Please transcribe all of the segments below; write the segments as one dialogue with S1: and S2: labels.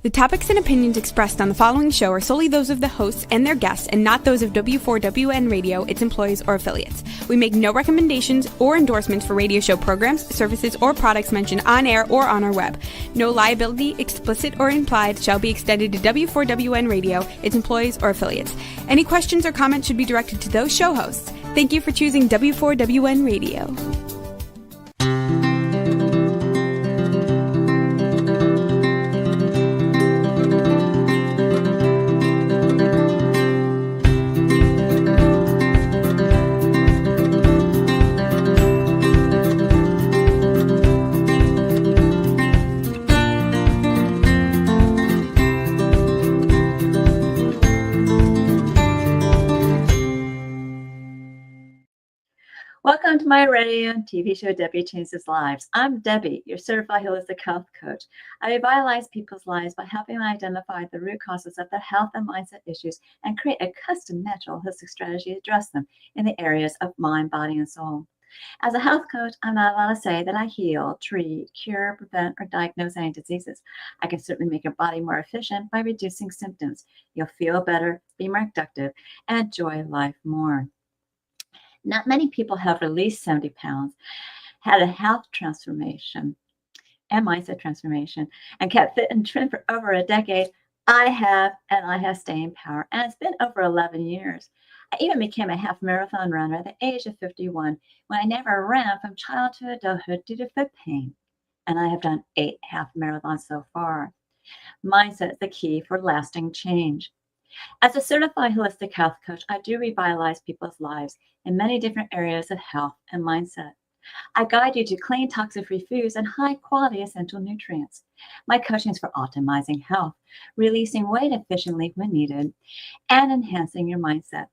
S1: The topics and opinions expressed on the following show are solely those of the hosts and their guests and not those of W4WN Radio, its employees, or affiliates. We make no recommendations or endorsements for radio show programs, services, or products mentioned on air or on our web. No liability, explicit or implied, shall be extended to W4WN Radio, its employees, or affiliates. Any questions or comments should be directed to those show hosts. Thank you for choosing W4WN Radio.
S2: Welcome to my radio and TV show, Debi Changes Lives. I'm Debi, your certified holistic health coach. I revitalize people's lives by helping them identify the root causes of their health and mindset issues and create a custom natural holistic strategy to address them in the areas of mind, body, and soul. As a health coach, I'm not allowed to say that I heal, treat, cure, prevent, or diagnose any diseases. I can certainly make your body more efficient by reducing symptoms. You'll feel better, be more productive, and enjoy life more. Not many people have released 70 pounds, had a health transformation and mindset transformation, and kept fit and trim for over a decade. I have, and I have staying power. And it's been over 11 years. I even became a half marathon runner at the age of 51 when I never ran from child to adulthood due to foot pain. And I have done 8 half marathons so far. Mindset is the key for lasting change. As a certified holistic health coach, I do revitalize people's lives in many different areas of health and mindset. I guide you to clean, toxic-free foods and high-quality essential nutrients. My coaching is for optimizing health, releasing weight efficiently when needed, and enhancing your mindset.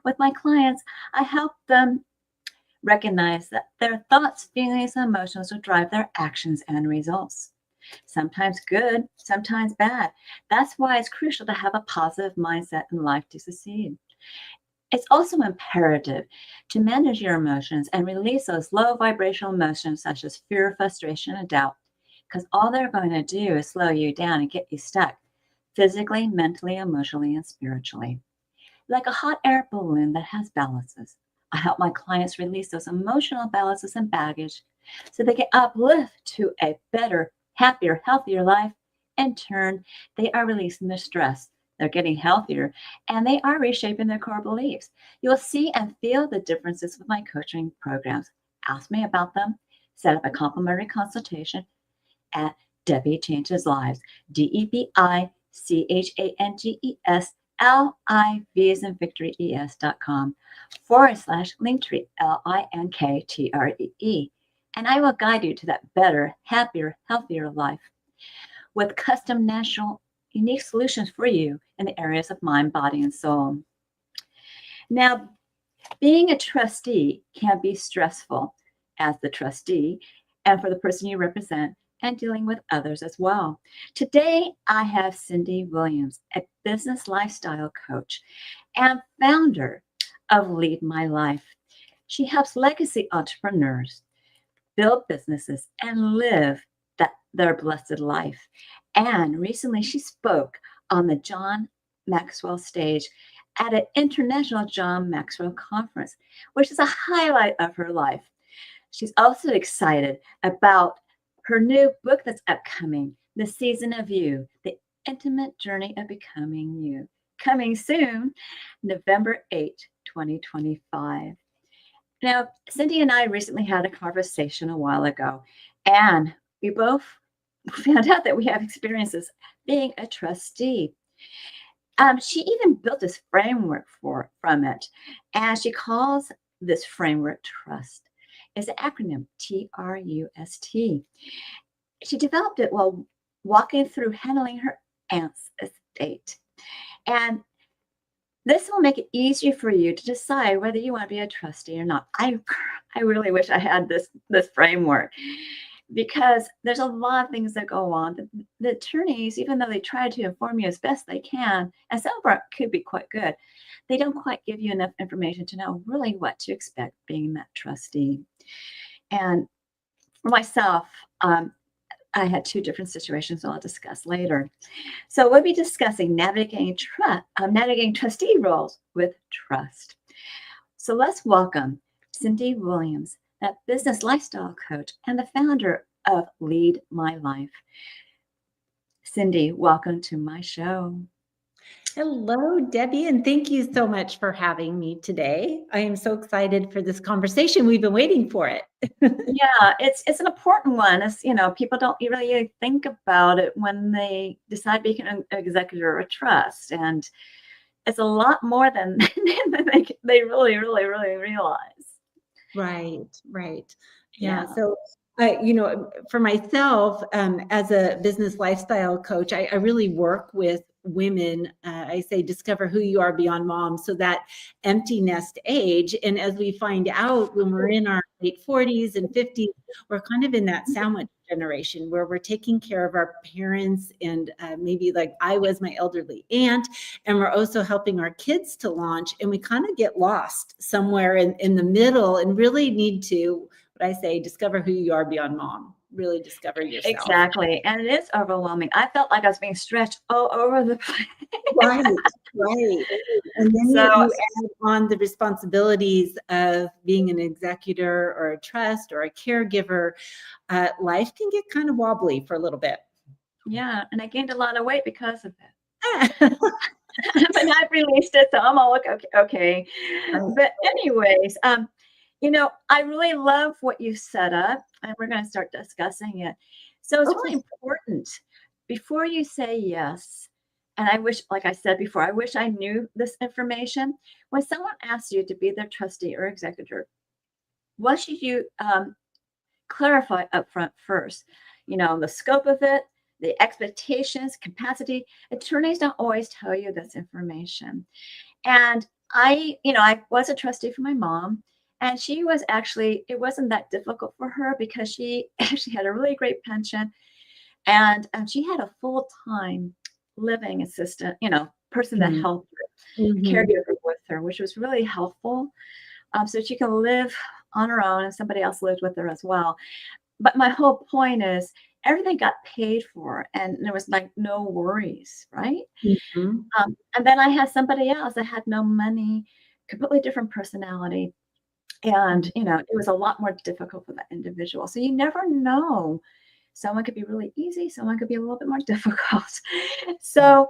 S2: With my clients, I help them recognize that their thoughts, feelings, and emotions will drive their actions and results. Sometimes good, sometimes bad. That's why it's crucial to have a positive mindset in life to succeed. It's also imperative to manage your emotions and release those low vibrational emotions such as fear, frustration, and doubt, because all they're going to do is slow you down and get you stuck physically, mentally, emotionally, and spiritually. Like a hot air balloon that has balances, I help my clients release those emotional balances and baggage so they can uplift to a better, happier, healthier life. In turn, they are releasing their stress. They're getting healthier, and they are reshaping their core beliefs. You'll see and feel the differences with my coaching programs. Ask me about them. Set up a complimentary consultation at Debi Changes Lives, DebiChangesLives as in Victory ES.com/Linktree, LINKTREE. And I will guide you to that better, happier, healthier life with custom national unique solutions for you in the areas of mind, body, and soul. Now, being a trustee can be stressful as the trustee and for the person you represent and dealing with others as well. Today, I have Cindee Williams, a business lifestyle coach and founder of Lead My Life. She helps legacy entrepreneurs build businesses and live their blessed life. And recently she spoke on the John Maxwell stage at an international John Maxwell conference, which is a highlight of her life. She's also excited about her new book that's upcoming, The Season of You, The Intimate Journey of Becoming You, coming soon, November 8, 2025. Now, Cindee and I recently had a conversation a while ago, and we both found out that we have experiences being a trustee. She even built this framework from it, and she calls this framework TRUST. It's an acronym, TRUST. She developed it while walking through handling her aunt's estate. And this will make it easier for you to decide whether you want to be a trustee or not. I really wish I had this framework, because there's a lot of things that go on. The attorneys, even though they try to inform you as best they can, and some of them could be quite good, they don't quite give you enough information to know really what to expect being that trustee. And for myself, I had two different situations I'll discuss later. So we'll be discussing navigating trustee roles with trust. So let's welcome Cindee Williams, a business lifestyle coach and the founder of Lead My Life. Cindee, welcome to my show.
S3: Hello, Debbie, and thank you so much for having me today. I am so excited for this conversation. We've been waiting for it.
S2: Yeah, it's an important one. It's, people don't really think about it when they decide to become an executor of a trust. And it's a lot more than they really realize.
S3: Right. Yeah. So, for myself, as a business lifestyle coach, I really work with women. I say, discover who you are beyond mom. So that empty nest age. And as we find out when we're in our late 40s and 50s, we're kind of in that sandwich generation where we're taking care of our parents and maybe like I was my elderly aunt, and we're also helping our kids to launch, and we kind of get lost somewhere in the middle and really need to, what I say, discover who you are beyond mom. Really discover yourself.
S2: Exactly. And it is overwhelming. I felt like I was being stretched all over the place.
S3: Right. And then you add on the responsibilities of being an executor or a trust or a caregiver. Life can get kind of wobbly for a little bit.
S2: Yeah. And I gained a lot of weight because of it. But I've released it, so I'm all okay. But anyways, I really love what you set up, and we're going to start discussing it. So it's really important before you say yes. And I wish, like I said before, I wish I knew this information. When someone asks you to be their trustee or executor, what should you clarify upfront first? The scope of it, the expectations, capacity. Attorneys don't always tell you this information. And I was a trustee for my mom. And she was it wasn't that difficult for her because she actually had a really great pension. And she had a full-time living assistant, person that helped her, caregiver with her, which was really helpful. So she can live on her own and somebody else lived with her as well. But my whole point is everything got paid for and there was like no worries, right? And then I had somebody else that had no money, completely different personality. And, it was a lot more difficult for that individual. So you never know. Someone could be really easy. Someone could be a little bit more difficult. So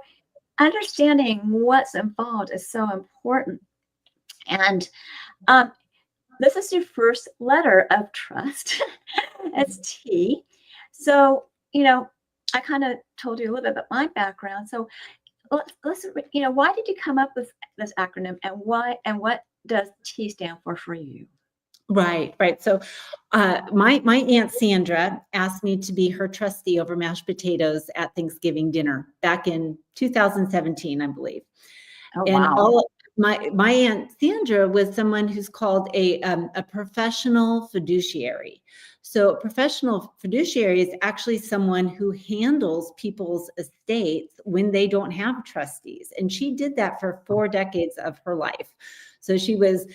S2: understanding what's involved is so important. And this is your first letter of trust. It's T. So, I kind of told you a little bit about my background. So let's, why did you come up with this acronym and what does T stand for you?
S3: Right. So my Aunt Sandra asked me to be her trustee over mashed potatoes at Thanksgiving dinner back in 2017, I believe.
S2: Oh,
S3: and
S2: wow.
S3: My Aunt Sandra was someone who's called a professional fiduciary. So a professional fiduciary is actually someone who handles people's estates when they don't have trustees. And she did that for 4 decades of her life. So she was,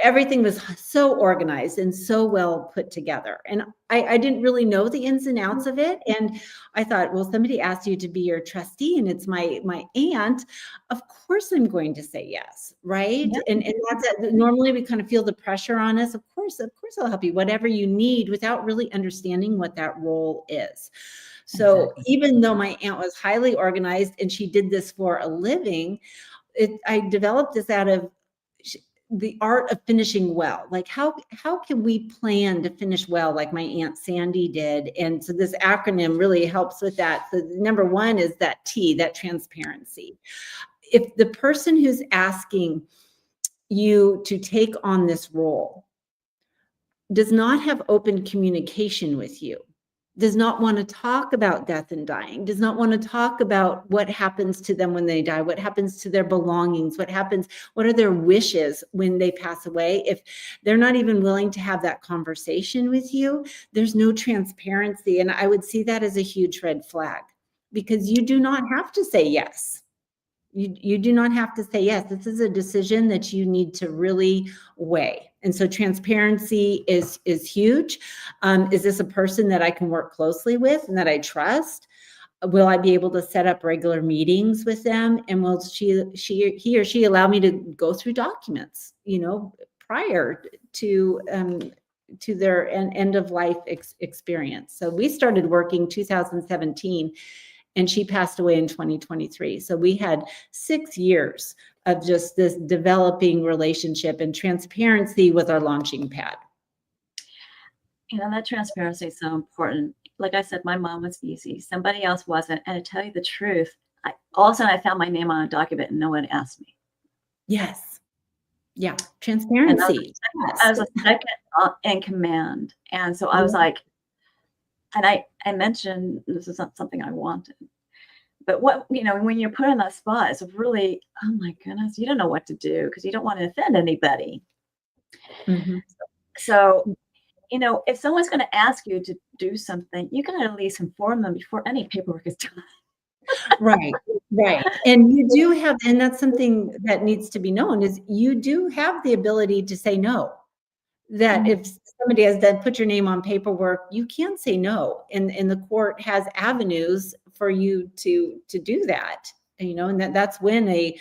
S3: everything was so organized and so well put together. And I didn't really know the ins and outs of it. And I thought, well, somebody asked you to be your trustee and it's my aunt. Of course I'm going to say yes. Right. Yeah. And that's it. Normally we kind of feel the pressure on us. Of course, I'll help you, whatever you need, without really understanding what that role is. So even though my aunt was highly organized and she did this for a living, I developed this out of the art of finishing well. Like how can we plan to finish well like my Aunt Sandy did? And so this acronym really helps with that. So number one is that T, that transparency. If the person who's asking you to take on this role does not have open communication with you, does not want to talk about death and dying, does not want to talk about what happens to them when they die, what happens to their belongings, what are their wishes when they pass away. If they're not even willing to have that conversation with you, there's no transparency. And I would see that as a huge red flag because you do not have to say yes. You do not have to say yes. This is a decision that you need to really weigh. And so transparency is huge. Is this a person that I can work closely with and that I trust? Will I be able to set up regular meetings with them? And will he or she allow me to go through documents, prior to their end of life experience? So we started working 2017, and she passed away in 2023. So we had 6 years of just this developing relationship, and transparency with our launching pad.
S2: That transparency is so important. Like I said, my mom was easy. Somebody else wasn't. And to tell you the truth, all of a sudden I found my name on a document and no one asked me.
S3: Yes. Yeah. Transparency.
S2: I was a second in command. And so I was like, and I mentioned this is not something I wanted. But when you're put on that spot, it's really, oh my goodness, you don't know what to do because you don't want to offend anybody.
S3: Mm-hmm.
S2: So, if someone's going to ask you to do something, you can at least inform them before any paperwork is done.
S3: Right. And you do have, and that's something that needs to be known, is you do have the ability to say no. That if somebody has then put your name on paperwork, you can say no. And the court has avenues for you to do that. And that's when a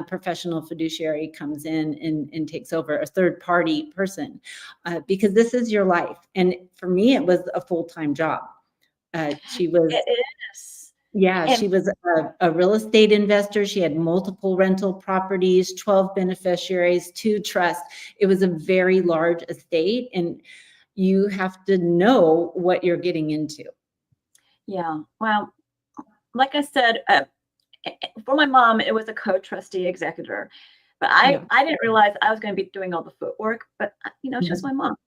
S3: professional fiduciary comes in and takes over, a third party person, because this is your life. And for me, it was a full-time job. She was.
S2: It is.
S3: Yeah,
S2: And
S3: she was a real estate investor. She had multiple rental properties, 12 beneficiaries, 2 trusts. It was a very large estate, and you have to know what you're getting into.
S2: Yeah. Well, like I said, for my mom, it was a co-trustee executor. But I didn't realize I was going to be doing all the footwork. But, she was my mom.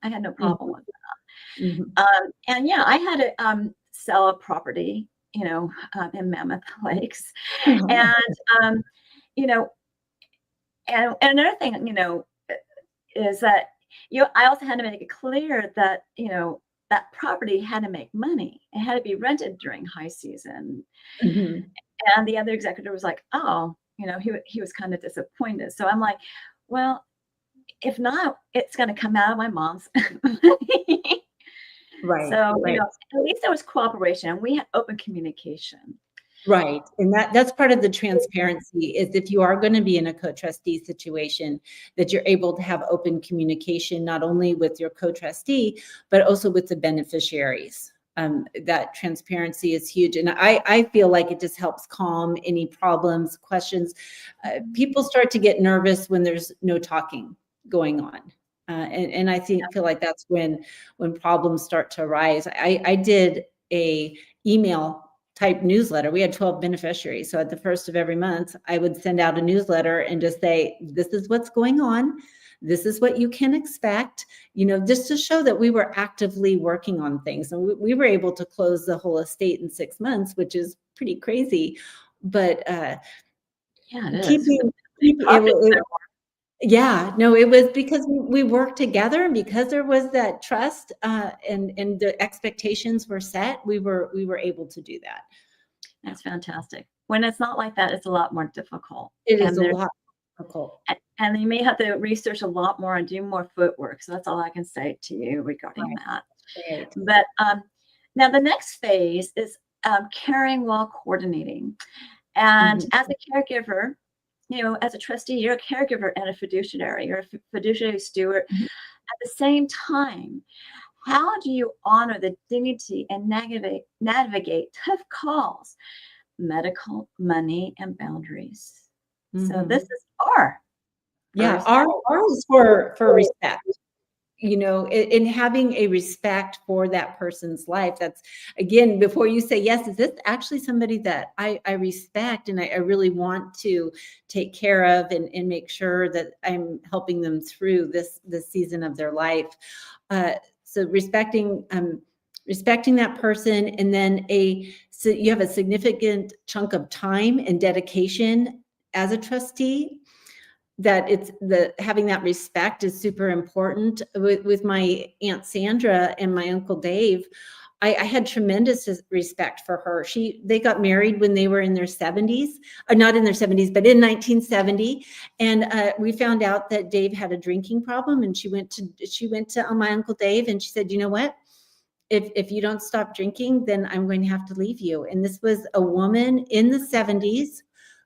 S2: I had no problem with that.
S3: Mm-hmm.
S2: And yeah, I had to sell a property, in Mammoth Lakes.
S3: Mm-hmm.
S2: And, and another thing, is that I also had to make it clear that, that property had to make money. It had to be rented during high season.
S3: Mm-hmm.
S2: And the other executive was like, oh, he was kind of disappointed. So I'm like, well, if not, it's going to come out of my mom's money.
S3: Right.
S2: So, at least there was cooperation and we had open communication.
S3: Right. And that's part of the transparency, is if you are going to be in a co-trustee situation, that you're able to have open communication, not only with your co-trustee, but also with the beneficiaries. That transparency is huge. And I feel like it just helps calm any problems, questions. People start to get nervous when there's no talking going on. And I feel like that's when problems start to arise. I did a email type newsletter. We had 12 beneficiaries. So at the first of every month, I would send out a newsletter and just say, this is what's going on. This is what you can expect, just to show that we were actively working on things. And we were able to close the whole estate in 6 months, which is pretty crazy. But it was because we worked together, and because there was that trust and the expectations were set, we were able to do that.
S2: That's fantastic. When it's not like that, it's a lot more difficult.
S3: It is a lot more difficult.
S2: And you may have to research a lot more and do more footwork. So that's all I can say to you regarding that.
S3: Right.
S2: But now the next phase is caring while coordinating. And as a caregiver, as a trustee, you're a caregiver and a fiduciary. You're a fiduciary steward. At the same time, how do you honor the dignity and navigate tough calls, medical, money, and boundaries? So this is R.
S3: Yeah, R is for respect. In having a respect for that person's life. That's, again, before you say, yes, is this actually somebody that I respect and I really want to take care of and make sure that I'm helping them through this season of their life. So respecting that person, and then so you have a significant chunk of time and dedication as a trustee, that having that respect is super important. With my Aunt Sandra and my Uncle Dave, I had tremendous respect for her. They got married when they were in their 70s, or not in their 70s, but in 1970. And we found out that Dave had a drinking problem, and she went to my Uncle Dave, and she said, you know what? If you don't stop drinking, then I'm going to have to leave you. And this was a woman in the 70s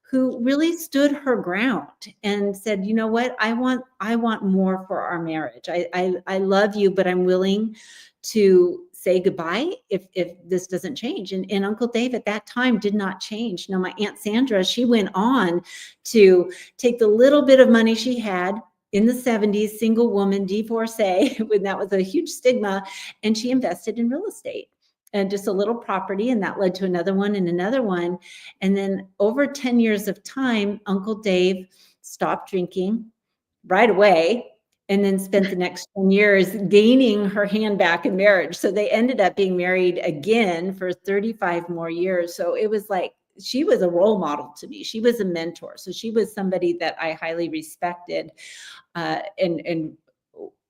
S3: who really stood her ground and said, you know what, I want more for our marriage. I love you, but I'm willing to say goodbye if this doesn't change. And Uncle Dave at that time did not change. Now, my Aunt Sandra, she went on to take the little bit of money she had in the 70s, single woman, divorcee, when that was a huge stigma, and she invested in real estate and just a little property, and that led to another one and another one. And then over 10 years of time, Uncle Dave stopped drinking right away, and then spent the next 10 years gaining her hand back in marriage. So they ended up being married again for 35 more years. So it was like, she was a role model to me. She was a mentor. So she was somebody that I highly respected. And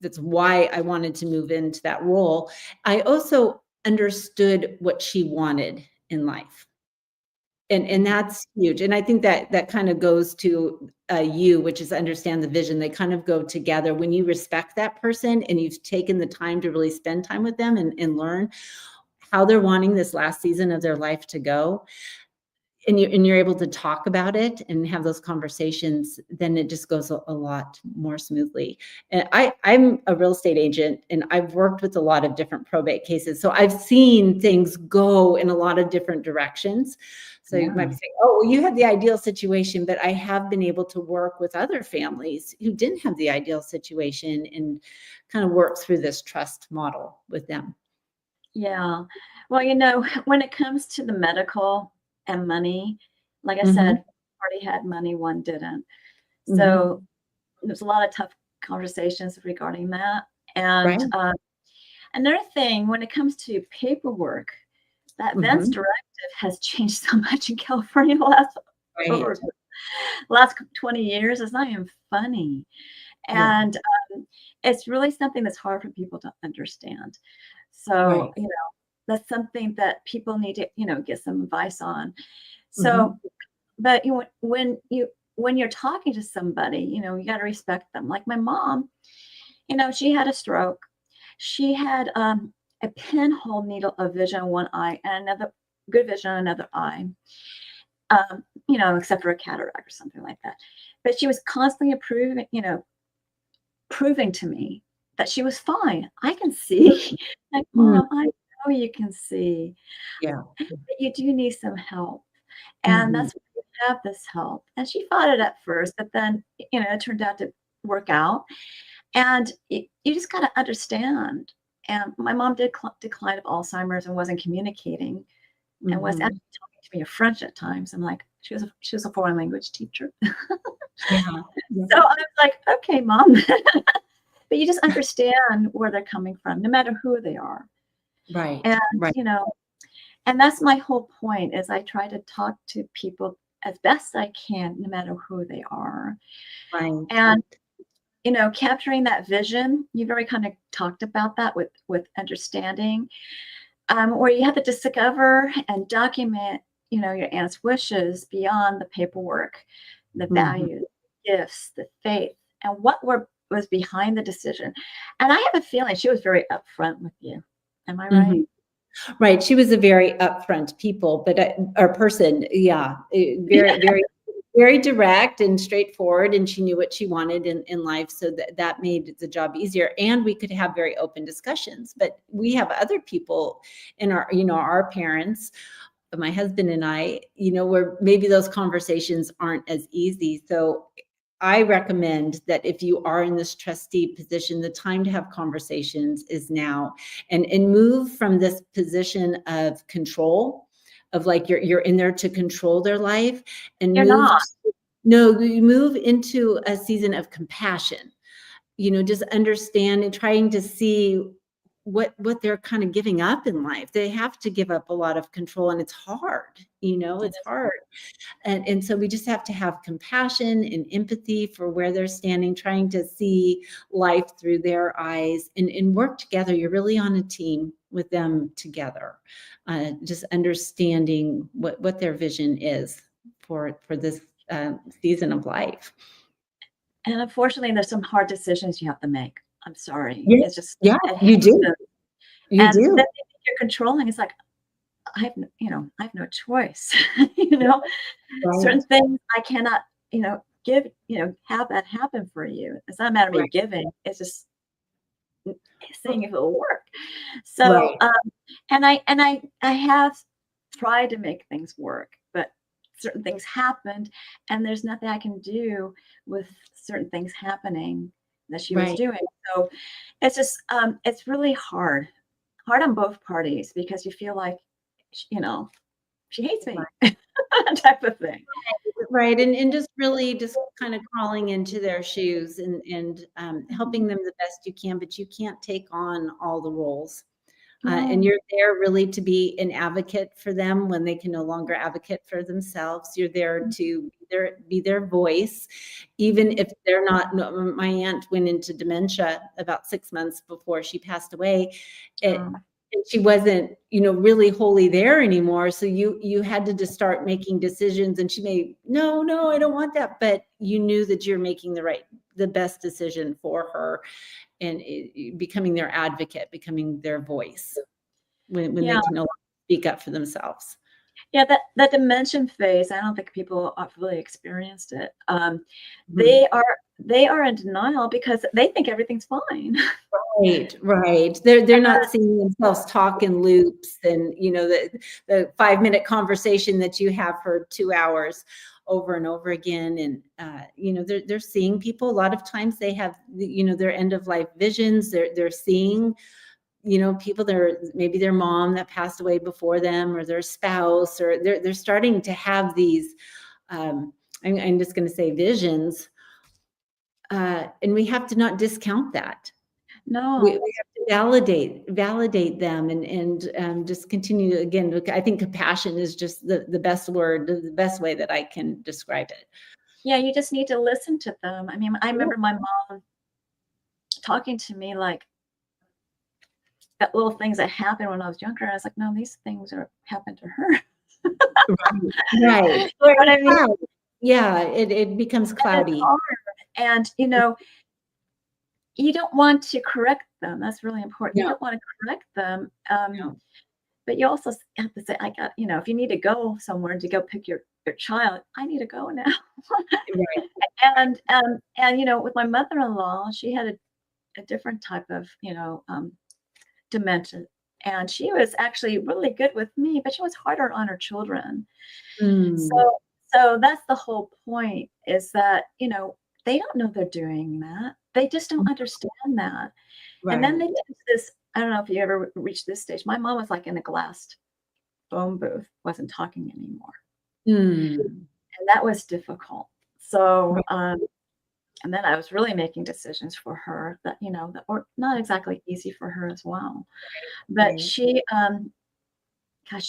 S3: that's why I wanted to move into that role. I also understood what she wanted in life. And that's huge. And I think that kind of goes to you, which is understand the vision. They kind of go together. When you respect that person and you've taken the time to really spend time with them and learn how they're wanting this last season of their life to go, and you're able to talk about it and have those conversations, then it just goes a lot more smoothly. And I'm a real estate agent, and I've worked with a lot of different probate cases. So I've seen things go in a lot of different directions. So you might be saying, oh, well, you had the ideal situation, but I have been able to work with other families who didn't have the ideal situation and kind of work through this trust model with them.
S2: Yeah. Well, when it comes to the medical and money, like I said, one party had money, one didn't. So there's a lot of tough conversations regarding that. And another thing, when it comes to paperwork, that Vence directive has changed so much in California the last 20 years. It's not even funny. And it's really something that's hard for people to understand. So, that's something that people need to, get some advice on. So, but when you're talking to somebody, you got to respect them. Like my mom, she had a stroke. She had a pinhole needle of vision in one eye and another good vision in another eye, except for a cataract or something like that. But she was constantly proving to me that she was fine. I can see. Like, Mom, I know you can see.
S3: Yeah.
S2: But you do need some help. And that's why you have this help. And she fought it at first, but then, it turned out to work out. And you just got to understand. And my mom did decline of Alzheimer's and wasn't communicating and was actually talking to me in French at times. I'm like, she was a foreign language teacher. So I was like, okay, Mom. But you just understand where they're coming from, no matter who they are.
S3: Right.
S2: And, and that's my whole point is I try to talk to people as best I can, no matter who they are.
S3: Right.
S2: And, capturing that vision, you've already kind of talked about that with understanding, where you have to discover and document, your aunt's wishes beyond the paperwork, the values, the gifts, the faith, and what was behind the decision. And I have a feeling she was very upfront with you. Am I right?
S3: Right. She was a very upfront person. Yeah. Very, very, very direct and straightforward. And she knew what she wanted in life. So that made the job easier. And we could have very open discussions. But we have other people in our parents, my husband and I, where maybe those conversations aren't as easy. So I recommend that if you are in this trustee position, the time to have conversations is now, and move from this position of control, of like you're in there to control their life, and you move into a season of compassion. Just understand and trying to see what they're kind of giving up in life. They have to give up a lot of control, and it's hard. It's hard. And so we just have to have compassion and empathy for where they're standing, trying to see life through their eyes and work together. You're really on a team with them together, just understanding what their vision is for this season of life.
S2: And unfortunately, there's some hard decisions you have to make. I'm sorry.
S3: Yeah,
S2: It's just,
S3: yeah,
S2: it
S3: you
S2: has
S3: do.
S2: to.
S3: You
S2: And
S3: do.
S2: then they think you're controlling. It's like, I have no choice. Certain
S3: Right.
S2: things I cannot, give, have that happen for you. It's not a matter of me
S3: Right.
S2: giving. It's just seeing if it'll work. So,
S3: Right.
S2: and I have tried to make things work, but certain things happened, and there's nothing I can do with certain things happening that she was
S3: Right.
S2: doing. So it's just, it's really hard on both parties because you feel like, she hates me, type of thing.
S3: Right. And just really just kind of crawling into their shoes and helping them the best you can, but you can't take on all the roles. And
S2: No.
S3: you're there really to be an advocate for them when they can no longer advocate for themselves. You're there to be their voice, even if they're not. No, my aunt went into dementia about 6 months before she passed away. And she wasn't, really wholly there anymore. So you had to just start making decisions, and she may, no, I don't want that. But you knew that you're making the best decision for her, and becoming their advocate, becoming their voice when they
S2: Yeah.
S3: can no longer speak up for themselves.
S2: Yeah, that dementia phase, I don't think people have really experienced it.
S3: Mhm.
S2: They are in denial because they think everything's fine.
S3: Right. They're not seeing themselves talk in loops, and the 5-minute conversation that you have for 2 hours over and over again. And they're seeing people. A lot of times they have their end of life visions. They're seeing people, maybe their mom that passed away before them, or their spouse, or they're starting to have these I'm just going to say visions, and we have to not discount that. We
S2: No.
S3: have to validate them, and just continue. Again, look, I think compassion is just the best word, the best way that I can describe it.
S2: Yeah, you just need to listen to them. I mean, I
S3: Yeah.
S2: remember my mom talking to me like that little things that happened when I was younger. I was like, no, these things happened to her.
S3: Right.
S2: You know what I mean?
S3: Cloud. Yeah, it becomes
S2: And it's
S3: cloudy.
S2: hard. And you don't want to correct them. That's really important. You
S3: No,
S2: don't want to correct them.
S3: no.
S2: But you also have to say, I got, if you need to go somewhere to go pick your child, I need to go now.
S3: Right.
S2: And with my mother-in-law, she had a different type of, dementia. And she was actually really good with me, but she was harder on her children.
S3: Mm.
S2: So that's the whole point, is that, they don't know they're doing that. They just don't understand that. And then they
S3: Right.
S2: get into this, I don't know if you ever reached this stage. My mom was like in a glass phone booth, wasn't talking anymore.
S3: Mm.
S2: And that was difficult. So,
S3: Right.
S2: and then I was really making decisions for her that were not exactly easy for her as well. But
S3: Right.
S2: gosh,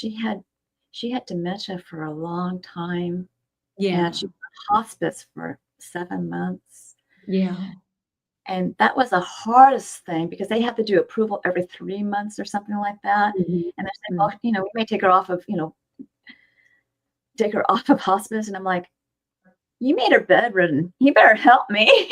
S2: she had dementia for a long time, and
S3: Yeah.
S2: she was in hospice for 7 months.
S3: Yeah.
S2: And that was the hardest thing because they have to do approval every 3 months or something like that.
S3: Mhm.
S2: And they're saying,
S3: Mm.
S2: well, we may take her off of, hospice. And I'm like, you made her bedridden. You better help me.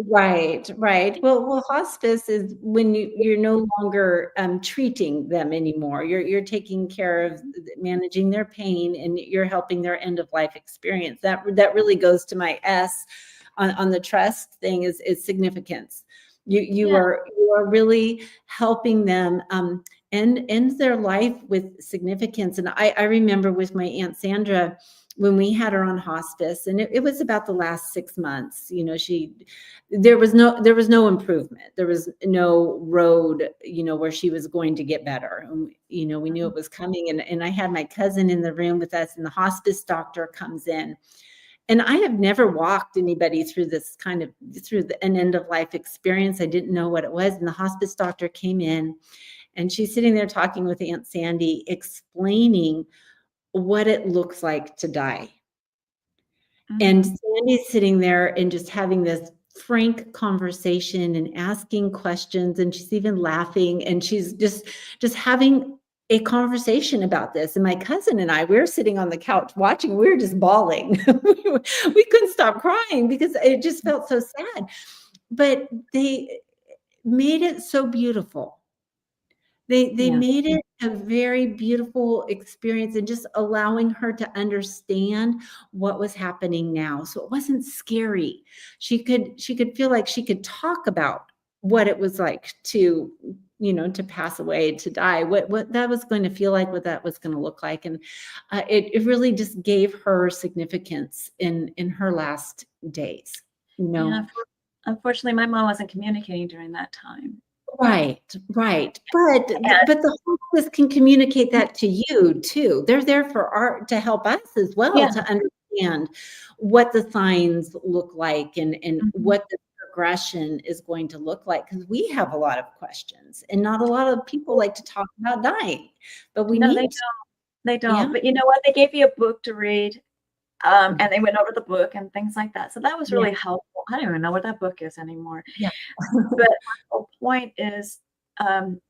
S3: Right. Well, hospice is when you're no longer treating them anymore. You're taking care of managing their pain, and you're helping their end of life experience. That really goes to my S on the trust thing, is significance. You
S2: Yeah.
S3: are really helping them end their life with significance. And I remember with my Aunt Sandra, when we had her on hospice, and it was about the last 6 months, there was no improvement. There was no road, where she was going to get better. And, we knew it was coming. And I had my cousin in the room with us, and the hospice doctor comes in. And I have never walked anybody through an end of life experience. I didn't know what it was. And the hospice doctor came in, and she's sitting there talking with Aunt Sandy, explaining what it looks like to die. And
S2: Mhm.
S3: Sandy's sitting there and just having this frank conversation and asking questions, and she's even laughing, and she's just having a conversation about this. And my cousin and I, we were sitting on the couch watching, we were just bawling. We couldn't stop crying because it just felt so sad. But they made it so beautiful. They
S2: Yeah.
S3: made it a very beautiful experience, and just allowing her to understand what was happening now. So it wasn't scary. She could feel like she could talk about what it was like to, to pass away, to die, what that was going to feel like, what that was going to look like. And it really just gave her significance in her last days,
S2: Yeah. Unfortunately, my mom wasn't communicating during that time.
S3: Right. But
S2: And
S3: the hospice can communicate that to you too. They're there to help us as well,
S2: yeah.
S3: to understand what the signs look like, and what the progression is going to look like, because we have a lot of questions, and not a lot of people like to talk about dying, but we
S2: No,
S3: need to.
S2: they don't.
S3: Yeah.
S2: But you know what? They gave you a book to read, and they went over the book and things like that. So that was really helpful. I don't even know what that book is anymore.
S3: Yeah.
S2: But my whole point is, when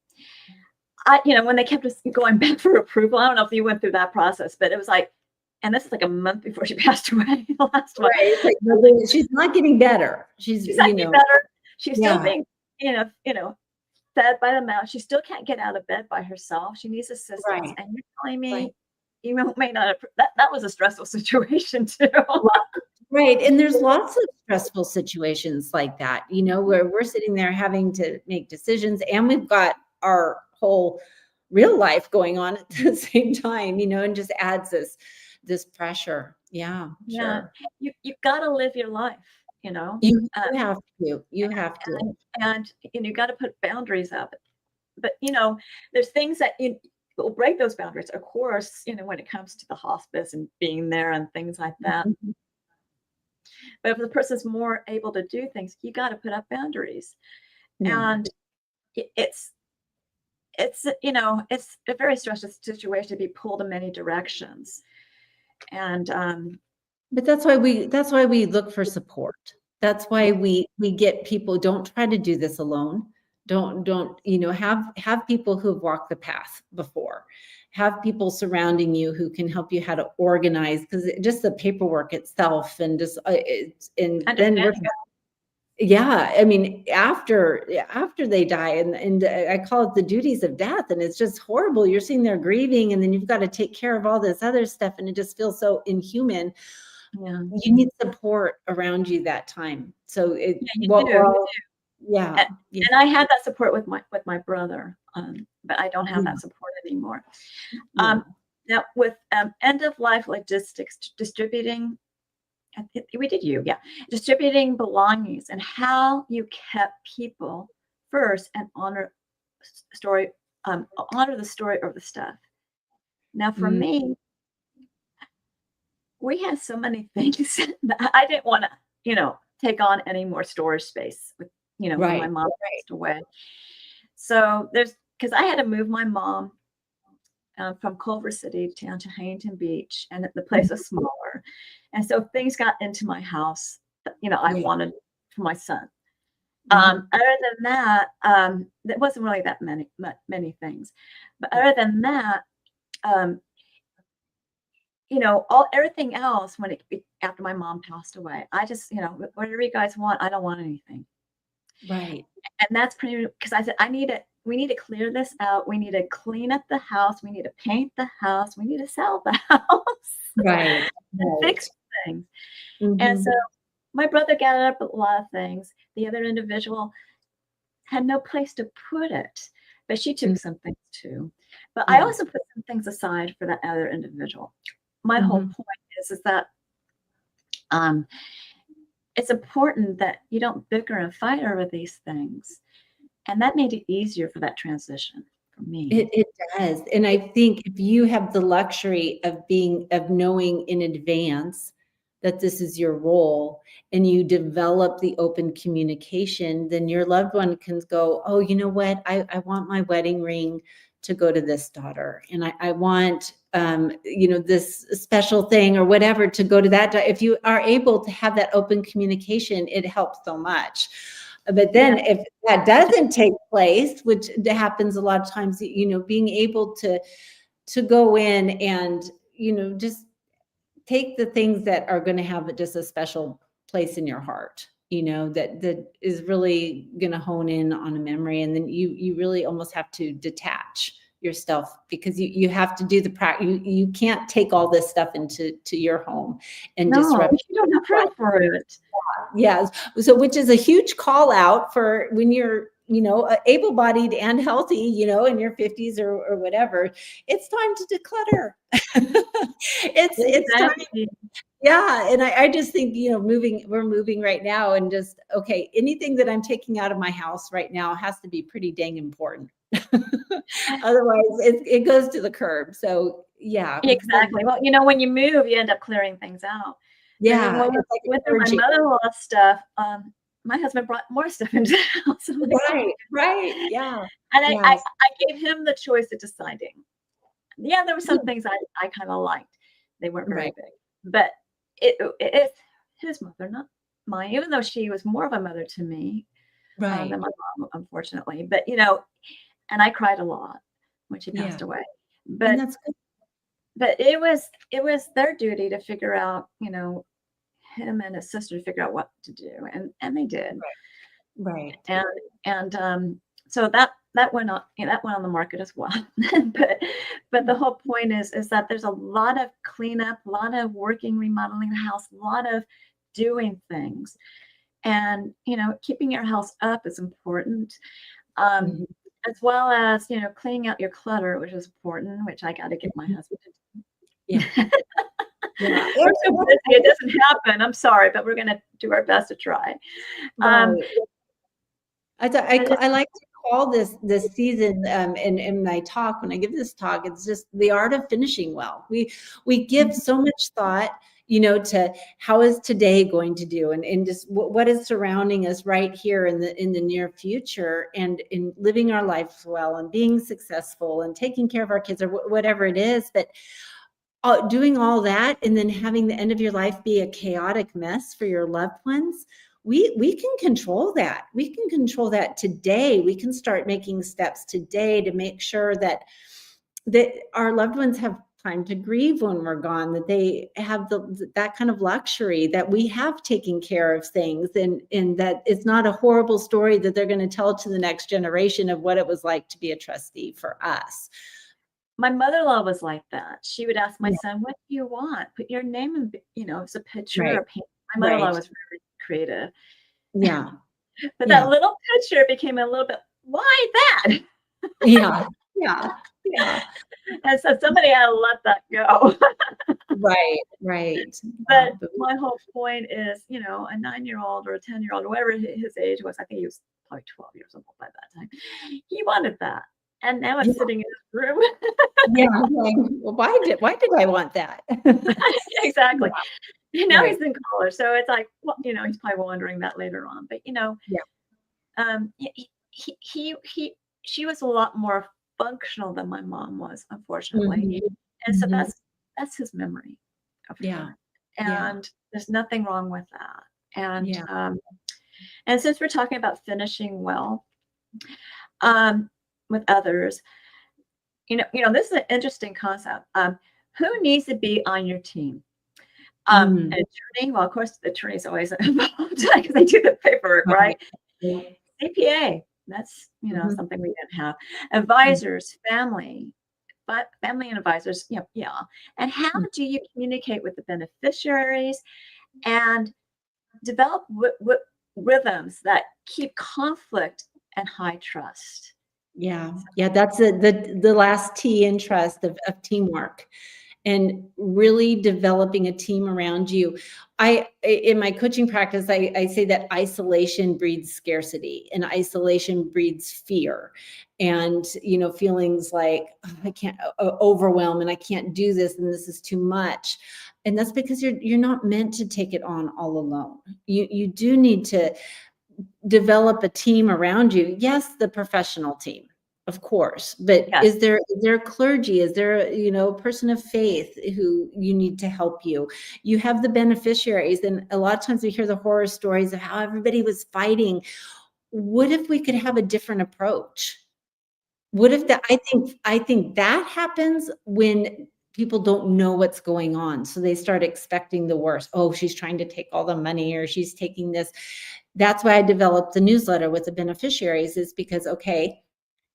S2: they kept us going back for approval, I don't know if you went through that process, but it was like, and this is like a month before she passed away, the last one.
S3: Right. It's like, no, she's not getting better. She's
S2: not getting better. She's still
S3: Yeah.
S2: being, fed by the mouth. She still can't get out of bed by herself. She needs assistance.
S3: Right.
S2: And you're telling me
S3: Right.
S2: you may not have, that was a stressful situation too.
S3: Right. And there's lots of stressful situations like that, where we're sitting there having to make decisions, and we've got our whole real life going on at the same time, and just adds this pressure. Yeah,
S2: Yeah.
S3: sure.
S2: You've got to live your life,
S3: You have to. You have to.
S2: and you got to put boundaries up. But there's things that will break those boundaries, of course, when it comes to the hospice and being there and things like that.
S3: Mhm.
S2: But if the person's more able to do things, you got to put up boundaries.
S3: Yeah.
S2: And it's it's a very stressful situation to be pulled in many directions. And
S3: But that's why we look for support. That's why we get people. Don't try to do this alone. Don't have people who've walked the path before. Have people surrounding you who can help you how to organize, because just the paperwork itself, and just then yeah, I mean, after they die, and I call it the duties of death, and it's just horrible. You're sitting there grieving, and then you've got to take care of all this other stuff, and it just feels so inhuman.
S2: yeah.
S3: You need support around you that time. So
S2: Yeah, you do.
S3: yeah.
S2: And I had that support with my brother, but I don't have that support anymore.
S3: Yeah.
S2: Now with end of life logistics, distributing, distributing belongings, and how you kept people first and honor the story of the stuff. Now for
S3: Mhm.
S2: me, we had so many things that I didn't want to, take on any more storage space with, when my
S3: Right.
S2: mom passed away. So because I had to move my mom from Culver City down to Huntington Beach, and the place was smaller. And so things got into my house that, I
S3: Yeah.
S2: wanted for my son.
S3: Mhm.
S2: Other than that, there wasn't really that many things. But other than that, everything else after my mom passed away, I just, whatever you guys want, I don't want anything.
S3: Right.
S2: And that's pretty, because I said, we need to clear this out. We need to clean up the house. We need to paint the house. We need to sell the house.
S3: Right.
S2: And fix things. And
S3: Mhm.
S2: so my brother gathered up a lot of things. The other individual had no place to put it, but she took some things too. But I
S3: Yeah.
S2: also put some things aside for that other individual. My whole
S3: Mhm.
S2: point is that it's important that you don't bicker and fight over these things. And that made it easier for that transition for me.
S3: It does. And I think if you have the luxury of knowing in advance that this is your role, and you develop the open communication, then your loved one can go, oh, you know what? I want my wedding ring to go to this daughter. And I want this special thing or whatever to go to that. If you are able to have that open communication, it helps so much. But then if that doesn't take place, which happens a lot of times, being able to go in and, just take the things that are going to have just a special place in your heart, that is really going to hone in on a memory. And then you really almost have to detach yourself, because you have to do the practice. You can't take all this stuff into your home and disrupt.
S2: You don't have room for it.
S3: Yes. So, which is a huge call out for when you're, able-bodied and healthy, in your 50s or whatever. It's time to declutter. It's time. Yeah. And I just think, we're moving right now, and just, okay, anything that I'm taking out of my house right now has to be pretty dang important. Otherwise it goes to the curb. So yeah.
S2: Exactly. Well, when you move, you end up clearing things out.
S3: Yeah.
S2: With my mother-in-law stuff, my husband brought more stuff into the house.
S3: Right. Yeah.
S2: And I gave him the choice of deciding. Yeah, there were some things I kind of liked. They weren't very big, but it's his mother, not mine, even though she was more of a mother to me than my mom, unfortunately. But, and I cried a lot when she passed away. But
S3: that's good.
S2: But it was their duty to figure out, him and his sister to figure out what to do, and they did.
S3: Right.
S2: And so that went on the market as well. but the whole point is that there's a lot of cleanup, a lot of remodeling the house, a lot of doing things, and keeping your house up is important. As well as, cleaning out your clutter, which is important, which I got to get my husband to do. Yeah. We're so busy, it doesn't happen. I'm sorry, but we're going to do our best to try.
S3: I like to call this season, in my talk, when I give this talk, it's just the art of finishing well. We give so much thought, to how is today going to do, and just what is surrounding us right here in the near future, and in living our lives well and being successful and taking care of our kids or whatever it is. But doing all that and then having the end of your life be a chaotic mess for your loved ones, we can control that. We can control that today. We can start making steps today to make sure that our loved ones have time to grieve when we're gone, that they have that kind of luxury, that we have taken care of things, and that it's not a horrible story that they're going to tell to the next generation of what it was like to be a trustee for us.
S2: My mother-in-law was like that. She would ask my son, "What do you want? Put your name in, it's a picture or paint." My mother-in-law was very creative.
S3: Yeah.
S2: But that little picture became a little bit, why that?
S3: Yeah.
S2: And so somebody had to let that go.
S3: Right.
S2: But my whole point is, a 9-year-old or a 10-year-old, or whatever his age was, I think he was probably 12 years old by that time. He wanted that. And now it's sitting in his room.
S3: Well, why did I want that?
S2: Exactly. And now he's in college. So it's like, well, he's probably wondering that later on. But, she was a lot more functional than my mom was, unfortunately. And so that's his memory of her. And there's nothing wrong with that. And since we're talking about finishing well with others, this is an interesting concept. Who needs to be on your team? An attorney. Well, of course, the attorney's always involved because they do the paperwork, right? CPA. That's something we didn't have. Advisors, family and advisors. And how do you communicate with the beneficiaries and develop rhythms that keep conflict and high trust?
S3: Yeah. That's the last T in trust of teamwork, and really developing a team around you. In my coaching practice, I say that isolation breeds scarcity, and isolation breeds fear, and feelings like, oh, I can't, overwhelm, and I can't do this, and this is too much. And that's because you're not meant to take it on all alone. You do need to develop a team around you. Yes, the professional team, of course, but
S2: Yes.
S3: is there clergy? Is there, a person of faith who you need to help you? You have the beneficiaries, and a lot of times we hear the horror stories of how everybody was fighting. What if we could have a different approach? What if that? I think that happens when people don't know what's going on, so they start expecting the worst. Oh, she's trying to take all the money, or she's taking this. That's why I developed the newsletter with the beneficiaries, is because, okay,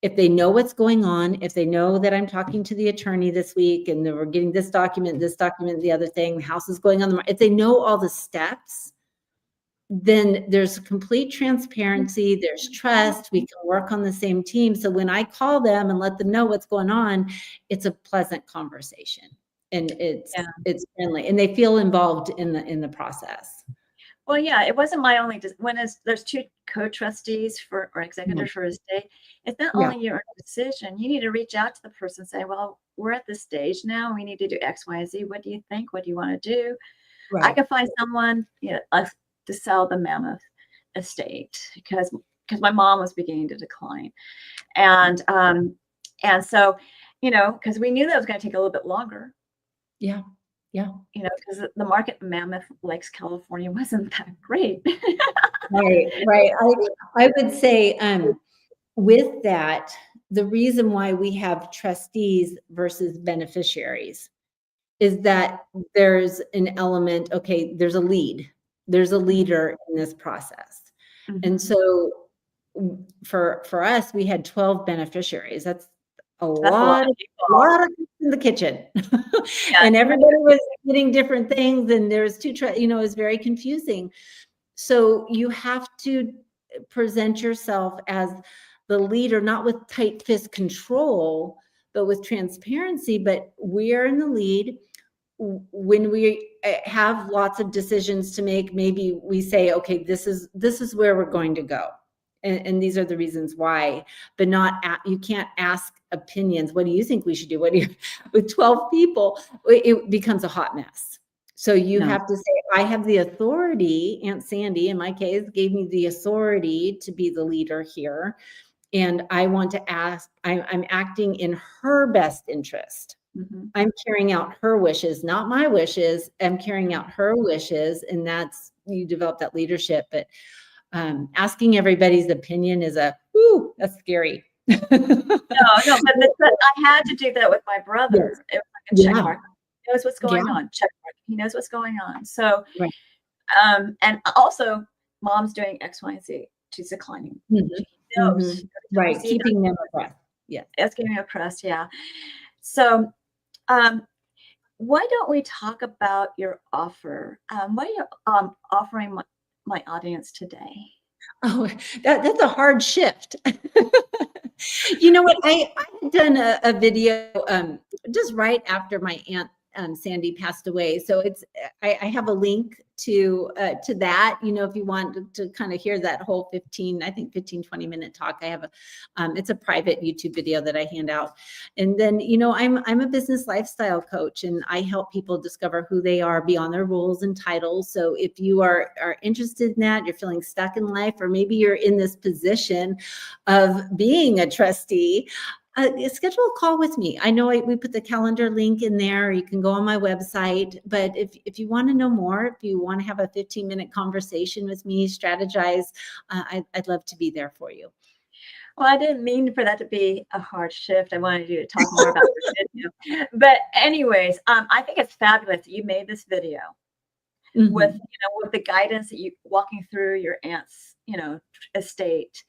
S3: if they know what's going on, if they know that I'm talking to the attorney this week and that we're getting this document, the other thing, the house is going on the market, if they know all the steps, then there's complete transparency, there's trust, we can work on the same team. So when I call them and let them know what's going on, it's a pleasant conversation, and it's friendly, and they feel involved in the process.
S2: Well, yeah, it wasn't my only, there's two co-trustees or executors for a estate. It's not only your decision. You need to reach out to the person and say, well, we're at this stage now. We need to do X, Y, Z. What do you think? What do you want to do?
S3: Right.
S2: I could find someone, to sell the Mammoth estate because my mom was beginning to decline. And so, because we knew that was going to take a little bit longer.
S3: Yeah.
S2: Because the market in Mammoth Lakes, California wasn't that great.
S3: Right. I would say with that, the reason why we have trustees versus beneficiaries is that there's an element, okay, there's a leader in this process. Mm-hmm. And so for us, we had 12 beneficiaries. That's a lot of in the kitchen. And everybody was getting different things, and there's it was very confusing. So you have to present yourself as the leader, not with tight fist control, but with transparency. But we're in the lead. When we have lots of decisions to make, maybe we say, okay, this is where we're going to go. And these are the reasons why, but you can't ask opinions. What do you think we should do? With 12 people, it becomes a hot mess. So you have to say, I have the authority. Aunt Sandy, in my case, gave me the authority to be the leader here. And I want to ask, I'm acting in her best interest. Mm-hmm. I'm carrying out her wishes, not my wishes. I'm carrying out her wishes. And you develop that leadership. But asking everybody's opinion that's scary.
S2: No, but I had to do that with my brother. Yes. It was like a check mark. He knows what's going on. Check mark. He knows what's going on. So, and also, mom's doing X, Y, and Z. She's declining. Mm-hmm. She knows. Mm-hmm.
S3: Right. Keeping them abreast. Yeah.
S2: It's keeping them abreast. Yeah. So, why don't we talk about your offer? What are you offering my audience today?
S3: Oh, that's a hard shift. You know what? I had done a video just right after my aunt Sandy passed away. So I have a link to that, if you want to kind of hear that whole 15, 20 minute talk. I have it's a private YouTube video that I hand out. And then, I'm a business lifestyle coach, and I help people discover who they are beyond their roles and titles. So if you are interested in that, you're feeling stuck in life, or maybe you're in this position of being a trustee, schedule a call with me. I know we put the calendar link in there. You can go on my website. But if you want to know more, if you want to have a 15-minute conversation with me, strategize, I'd love to be there for you.
S2: Well, I didn't mean for that to be a hard shift. I wanted you to talk more about the video. But anyways, I think it's fabulous that you made this video with the guidance that you walking through your aunt's, estate.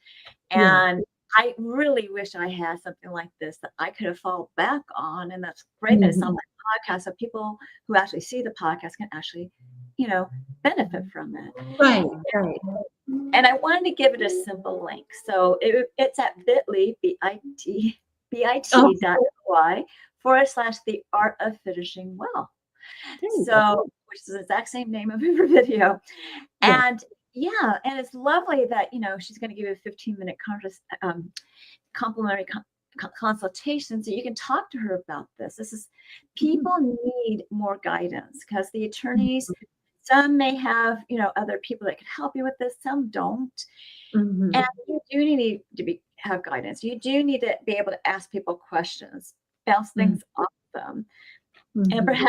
S2: And I really wish I had something like this that I could have fallen back on. And that's great that it's on my podcast, so people who actually see the podcast can actually, benefit from it.
S3: Right.
S2: And I wanted to give it a simple link. So it's at bit.ly, bit.ly /the art of finishing well. So, which is the exact same name of every video. And and it's lovely that, she's going to give you a 15-minute complimentary consultation so you can talk to her about this. People need more guidance because the attorneys, some may have, other people that can help you with this, some don't. And you do need to be have guidance. You do need to be able to ask people questions, bounce things off them. And perhaps,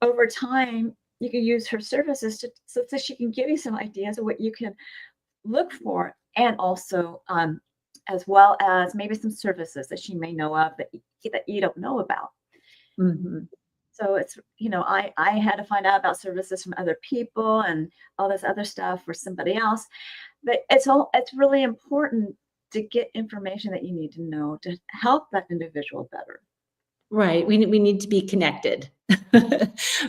S2: over time, you can use her services so that she can give you some ideas of what you can look for, and also as well as maybe some services that she may know of that you don't know about. So it's, I had to find out about services from other people and all this other stuff for somebody else. But it's really important to get information that you need to know to help that individual better.
S3: Right. We need to be connected,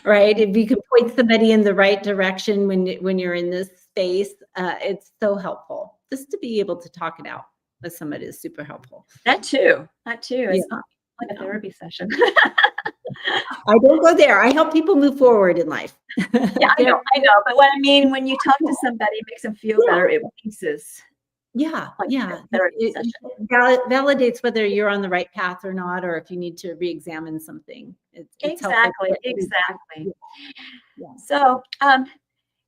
S3: right? If you can point somebody in the right direction when you're in this space, it's so helpful. Just to be able to talk it out with somebody is super helpful.
S2: That too. It's not like a therapy session.
S3: I don't go there. I help people move forward in life.
S2: Yeah, I know. But what I mean, when you talk to somebody, it makes them feel better. It releases.
S3: It validates whether you're on the right path or not, or if you need to re-examine something. It's
S2: exactly.
S3: Yeah.
S2: So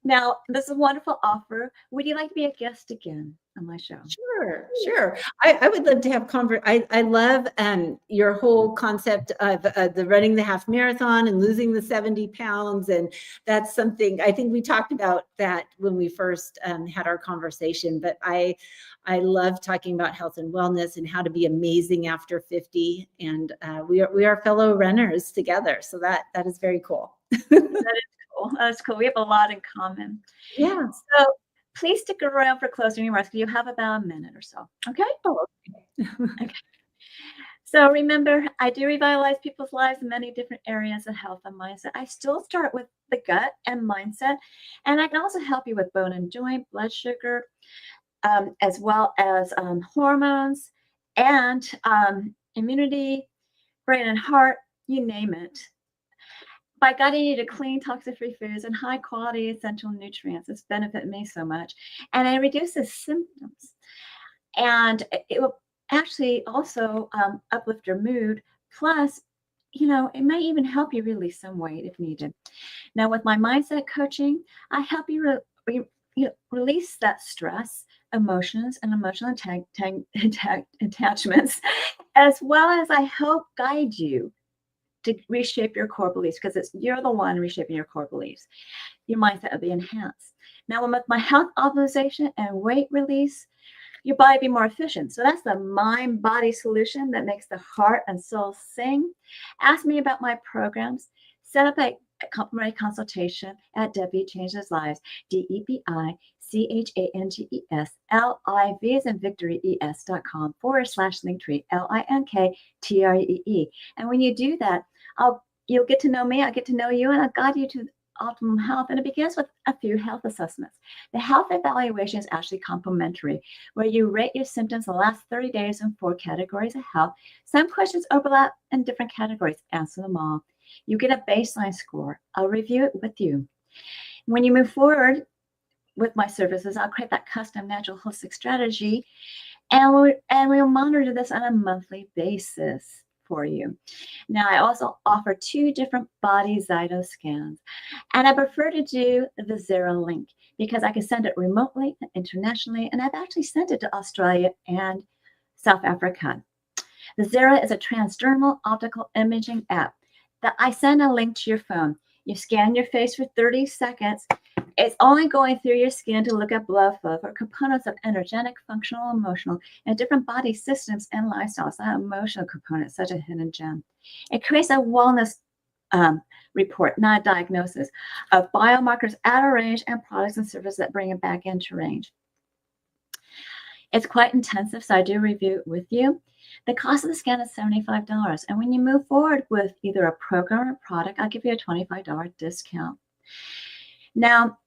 S2: now this is a wonderful offer. Would you like to be a guest again on my show?
S3: Sure. I would love to have I love your whole concept of the running the half marathon and losing the 70 pounds. And that's something I think we talked about that when we first had our conversation, but I love talking about health and wellness and how to be amazing after 50. And we are fellow runners together. So that is very cool.
S2: That's cool. We have a lot in common.
S3: Yeah.
S2: So please stick around for closing remarks because you have about a minute or so. Okay? Okay. So remember, I do revitalize people's lives in many different areas of health and mindset. I still start with the gut and mindset, and I can also help you with bone and joint, blood sugar, as well as hormones and immunity, brain and heart, you name it. By guiding you to clean, toxic-free foods and high-quality essential nutrients, it's benefited me so much. And it reduces symptoms. And it will actually also uplift your mood. Plus, it might even help you release some weight if needed. Now, with my mindset coaching, I help you release that stress, emotions, and emotional attachments, as well as I help guide you to reshape your core beliefs, because you're the one reshaping your core beliefs. Your mindset will be enhanced. Now, with my health optimization and weight release, your body be more efficient. So that's the mind-body solution that makes the heart and soul sing. Ask me about my programs. Set up a complimentary consultation at Debi Changes Lives, DebiChangesLives, as in Victory, ES.com/Linktree, LINKTREE. And when you do that, you'll get to know me, I'll get to know you, and I'll guide you to optimum health. And it begins with a few health assessments. The health evaluation is actually complimentary, where you rate your symptoms the last 30 days in 4 categories of health. Some questions overlap in different categories. Answer them all. You get a baseline score. I'll review it with you. When you move forward with my services, I'll create that custom natural holistic strategy, and we'll monitor this on a monthly basis for you. Now, I also offer 2 different body Zyto scans, and I prefer to do the 0 link because I can send it remotely, internationally, and I've actually sent it to Australia and South Africa. The 0 is a transdermal optical imaging app that I send a link to your phone. You scan your face for 30 seconds. It's only going through your skin to look at blood flow for components of energetic, functional, emotional, and different body systems and lifestyles. That emotional component, such a hidden gem. It creates a wellness report, not a diagnosis, of biomarkers out of range and products and services that bring it back into range. It's quite intensive, so I do review it with you. The cost of the scan is $75. And when you move forward with either a program or a product, I'll give you a $25 discount. Now,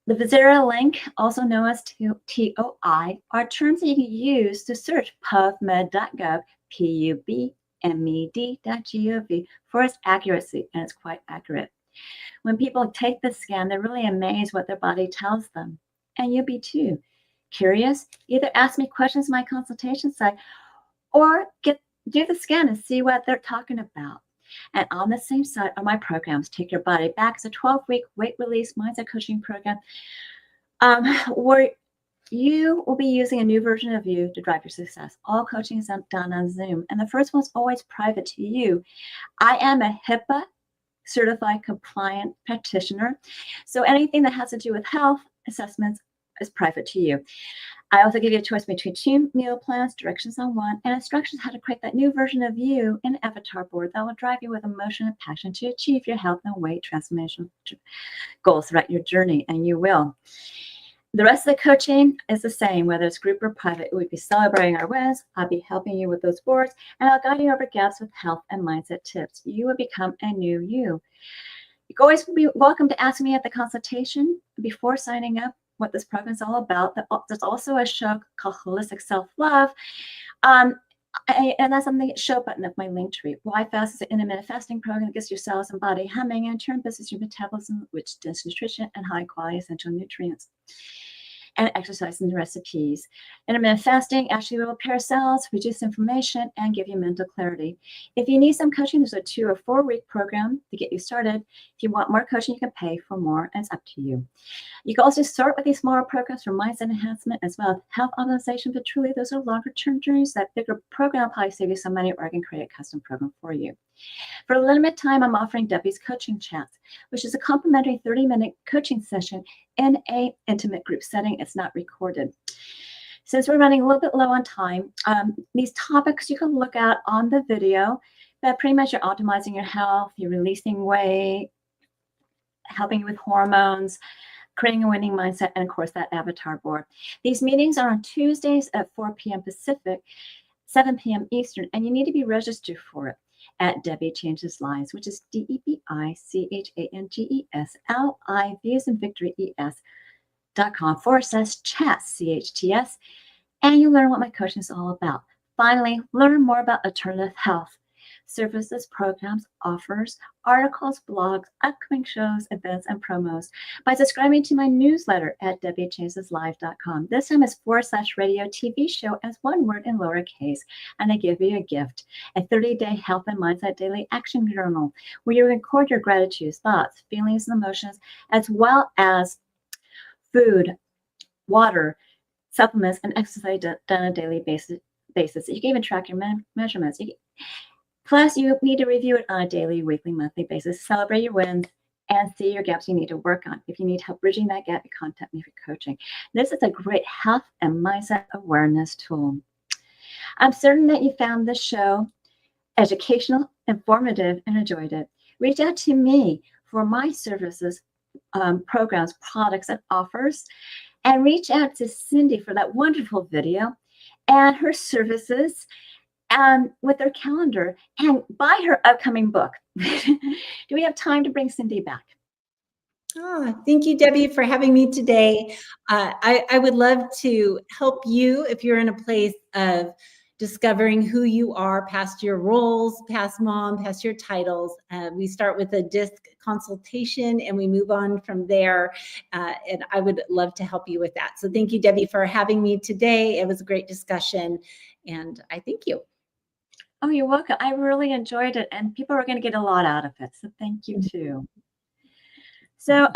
S2: the Vizera link, also known as TOI, are terms that you can use to search pubmed.gov, pubmed.gov, for its accuracy, and it's quite accurate. When people take the scan, they're really amazed what their body tells them, and you'll be too. Curious? Either ask me questions in my consultation site, or do the scan and see what they're talking about. And on the same site are my programs. Take Your Body Back is a 12-week weight release mindset coaching program where You will be using a new version of you to drive your success. All coaching is done on Zoom, and the first one's always private to you. I am a HIPAA certified compliant practitioner, so anything that has to do with health assessments is private to you. I also give you a choice between 2 meal plans, directions on one, and instructions how to create that new version of you in an avatar board that will drive you with emotion and passion to achieve your health and weight transformation goals throughout your journey, and you will. The rest of the coaching is the same, whether it's group or private. We'd be celebrating our wins. I'll be helping you with those boards, and I'll guide you over gaps with health and mindset tips. You will become a new you. You always be welcome to ask me at the consultation before signing up what this program is all about. There's also a show called Wholistic Self-Love. And that's on the show button of my link tree. Why Fast is an intermittent fasting program that gets your cells and body humming and turn business your metabolism, rich, dense nutrition, and high quality essential nutrients. And exercise and recipes. Intermittent fasting actually will repair cells, reduce inflammation, and give you mental clarity. If you need some coaching, there's a 2 or 4 week program to get you started. If you want more coaching, you can pay for more, and it's up to you. You can also start with these smaller programs for mindset enhancement as well as health optimization, but truly those are longer term journeys. That bigger program will probably save you some money, or I can create a custom program for you. For a limited time, I'm offering Debi's Coaching Chats, which is a complimentary 30-minute coaching session in an intimate group setting. It's not recorded. Since we're running a little bit low on time, these topics you can look at on the video, but pretty much you're optimizing your health, you're releasing weight, helping you with hormones, creating a winning mindset, and of course that avatar board. These meetings are on Tuesdays at 4 p.m. Pacific, 7 p.m. Eastern, and you need to be registered for it at Debi Changes Lives, which is DebiChangesLives, as in Victory ES.com/chats, CHTS, and you'll learn what my coaching is all about. Finally, learn more about alternative health services, programs, offers, articles, blogs, upcoming shows, events, and promos by subscribing to my newsletter at DebiChangesLive.com. This time is /radio TV show as one word in lowercase, and I give you a gift, a 30-day health and mindset daily action journal where you record your gratitudes, thoughts, feelings, and emotions, as well as food, water, supplements, and exercise done on a daily basis. You can even track your measurements. Plus, you need to review it on a daily, weekly, monthly basis, celebrate your wins, and see your gaps you need to work on. If you need help bridging that gap, you contact me for coaching. This is a great health and mindset awareness tool. I'm certain that you found this show educational, informative, and enjoyed it. Reach out to me for my services, programs, products, and offers, and reach out to Cindee for that wonderful video and her services with their calendar, and buy her upcoming book. Do we have time to bring Cindee back?
S3: Oh, thank you, Debi, for having me today. I would love to help you if you're in a place of discovering who you are past your roles, past mom, past your titles. We start with a DISC consultation and we move on from there. And I would love to help you with that. So thank you, Debi, for having me today. It was a great discussion, and I thank you.
S2: Oh, you're welcome. I really enjoyed it, and people are going to get a lot out of it. So thank you too. So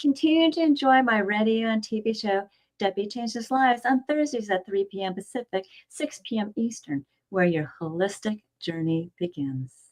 S2: continue to enjoy my radio and TV show, Debi Changes Lives, on Thursdays at 3 p.m. Pacific, 6 p.m. Eastern, where your holistic journey begins.